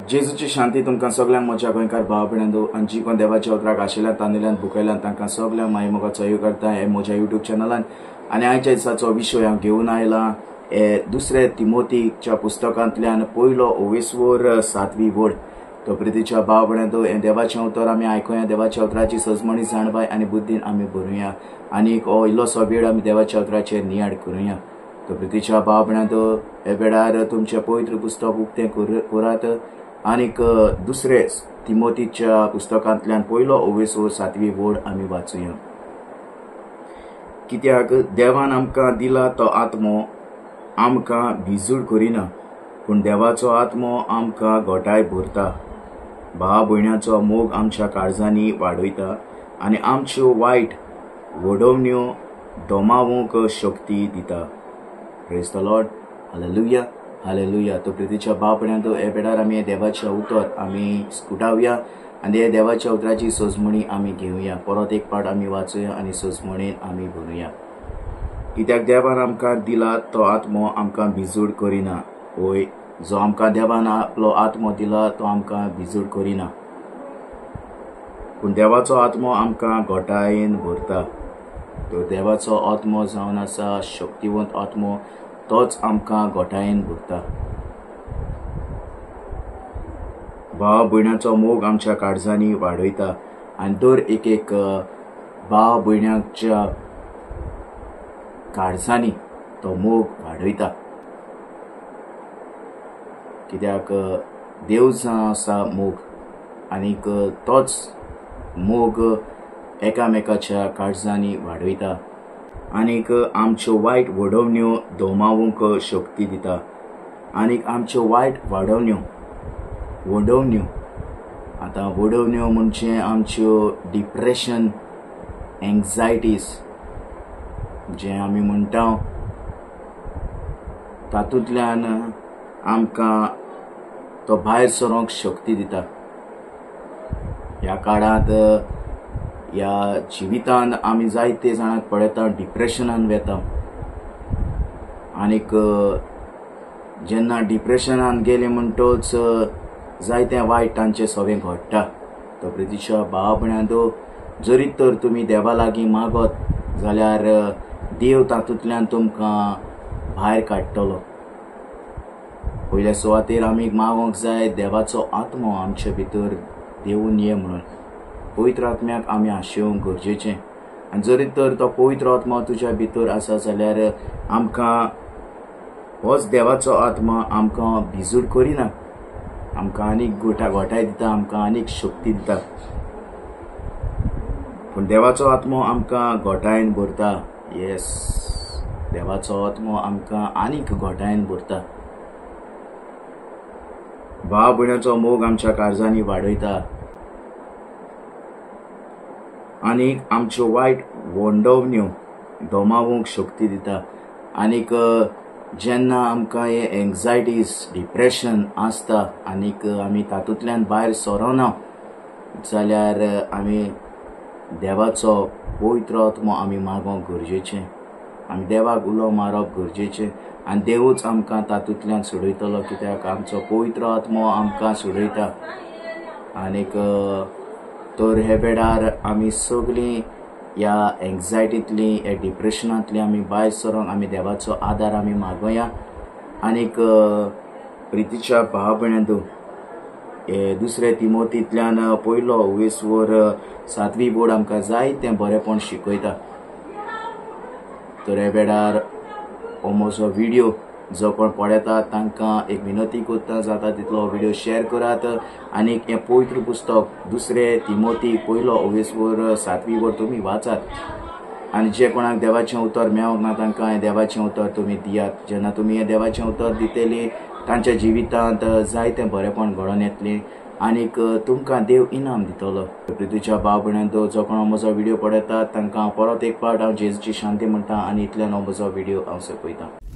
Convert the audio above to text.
जेजूची शांती तुमकां सगळ्यांक म्हज्या गोंयकार भाव भयणांनो आनी जी कोण देवाच्या उतराक आशिल्ल्यान तांदिल्ल्यान भुकयल्यान तांकां सगळ्यांक मागीर मोगाचो योग करता हे म्हज्या युट्यूब चॅनलान। आनी आयच्या दिसाचो विशय हांव घेवन आयला हे दुसरे तिमोथीच्या पुस्तकांतल्यान पयलो 20-7 वड। तो प्रितीच्या भाव भयणांनो हे देवाचें उतर आमी आयकुया, देवाच्या उतराची सजमणी जाणबाय आनी बुद्दीन आमी बरोवया आनी हो इल्लोसो वेळ आमी देवाच्या उतराचेर नियाड करुया। तो प्रितीच्या भाव भयणांनो हे वेळार तुमचें पवित्र पुस्तक उक्तें करात आनीक दुसरे तिमोथीच्या पुस्तकांतल्यान पयलो 20-7 वड आमी वाचुया। कित्याक देवान आमकां दिला तो आत्मो आमकां भिजूड करिना, पूण देवाचो आत्मो आमकां घोटाय भरता, भाव भयणांचो मोग आमच्या काळजांनी वाडयता आनी आमच्यो वायट वडोवण्यो दोमावूंक शक्ती दिता। Praise the Lord, hallelujah hallelujah. तो प्रितीच्या भाव भयणांनो हे वेळार आमी देवाचें उतर आमी स्कुटावया आनी हे देवाच्या उतराची सजमणी आमी घेवया। परत एक पाट आमी वाचुया आनी सजमणेन आमी बरोवया। कित्याक देवान आमकां दिला तो आत्मो आमकां भिजूड करिना। होय, जो आमकां देवान आपलो आत्मो दिला तो आमकां भिजूड करिना, पूण देवाचो आत्मो आमकां घोटायेन भरता। तो देवाचो आत्मो जावन आसा शक्तिवंत आत्मो, तोच आमकां घोटायेन भरता। भाव भयणांचो मोग आमच्या काळजांनी वाडयता आनी दर एक भाव भयणांच्या काळजांनी तो मोग वाडयता। कित्याक देव जावन आसा मोग आनीक तोच मोग एकामेकाच्या काळजांनी वाडयता आनीक आमच्यो वायट वडोवण्यो दोमावूंक शक्ती दिता। आनीक आमच्यो वायट वडोवण्यो आतां वडोवण्यो म्हणजे आमच्यो डिप्रेशन, एंग्जायटीज जे आमी म्हणटा, तातूंतल्यान आमकां तो भायर सरोंक शक्ती दिता। ह्या काळांत ह्या जिवितांत आमी जायते जाणांक पळयता डिप्रेशनान वेता आनीक जेन्ना डिप्रेशनान गेले म्हणटच जायते वायट तांचे सगळें घडटा। तो प्रितीच्या भाव भयणांनो जरी तर तुमी देवा लागीं मागत जाल्यार देव तातूंतल्यान तुमकां भायर काडटलो। पयल्या सुवातेर आमी मागोंक जाय देवाचो आत्मो आमचे भितर देवून ये म्हणून। पवित्र आत्म्याक आमी आशेवंक गरजेचें आनी जरी तर तो पवित्र आत्मो तुज्या भितर आसा जाल्यार आमकां होच देवाचो आत्मा आमकां भिजूड करिना, आमकां आनीक घोटाय दिता, आमकां आनीक शक्ती दिता। पूण देवाचो आत्मो आमकां घोटायेन भरता। येस, देवाचो आत्मो आमकां आनीक घोटायेन भरता। भाव भयणांचो मोग आमच्या काळजांनी वाडयता आनीक आमच्यो वायट वडोवण्यो दोमावूंक शक्ती दिता। आनीक जेन्ना आमकां हे एंग्जायटीज, डिप्रेशन आसता आनीक आमी तातूंतल्यान भायर सरोना जाल्यार आमी देवाचो पवित्र आत्मो आमी मागोंक गरजेचें, आमी देवाक उलो मारप गरजेचें आनी देवूच आमकां तातूंतल्यान सोडयतलो। कित्याक आमचो पवित्र आत्मो आमकां सोडयता। आनीक तर हे वेळार आमी सगळीं ह्या एंग्जायटींतली, हे डिप्रेशनांतली आमी भायर सरोंक आमी देवाचो आदार आमी मागोया। आनीक प्रितीच्या भाव भयणांनो हे दुसरे तिमोथींतल्यान पयलो 20-7 वड आमकां जायतें बरेपण शिकयता। तर हे वेळार हो म्हजो व्हिडिओ जो कोण पळयता तांकां एक विनंती करता, जाता तितलो व्हिडिओ शेअर करात आनीक हें पवित्र पुस्तक दुसरे तिमोथी पयलो 20-7 वड तुमी वाचात आनी जे कोणाक देवाचें उतर मेळोंक ना तांकां हें देवाचें उतर तुमी दियात। जेन्ना तुमी हें देवाचें उतर दितलीं तांच्या जिवितांत जायतें बरेपण घडोवन येतलें आनीक तुमकां देव इनाम दितलो। प्रितीच्या भाव भयणांनो जो कोण म्हजो व्हिडिओ पळयता तांकां परत एक पाट हांव जेजूची शांती म्हणटा आनी इतल्यान हो म्हजो व्हिडिओ हांव सोंपयतां।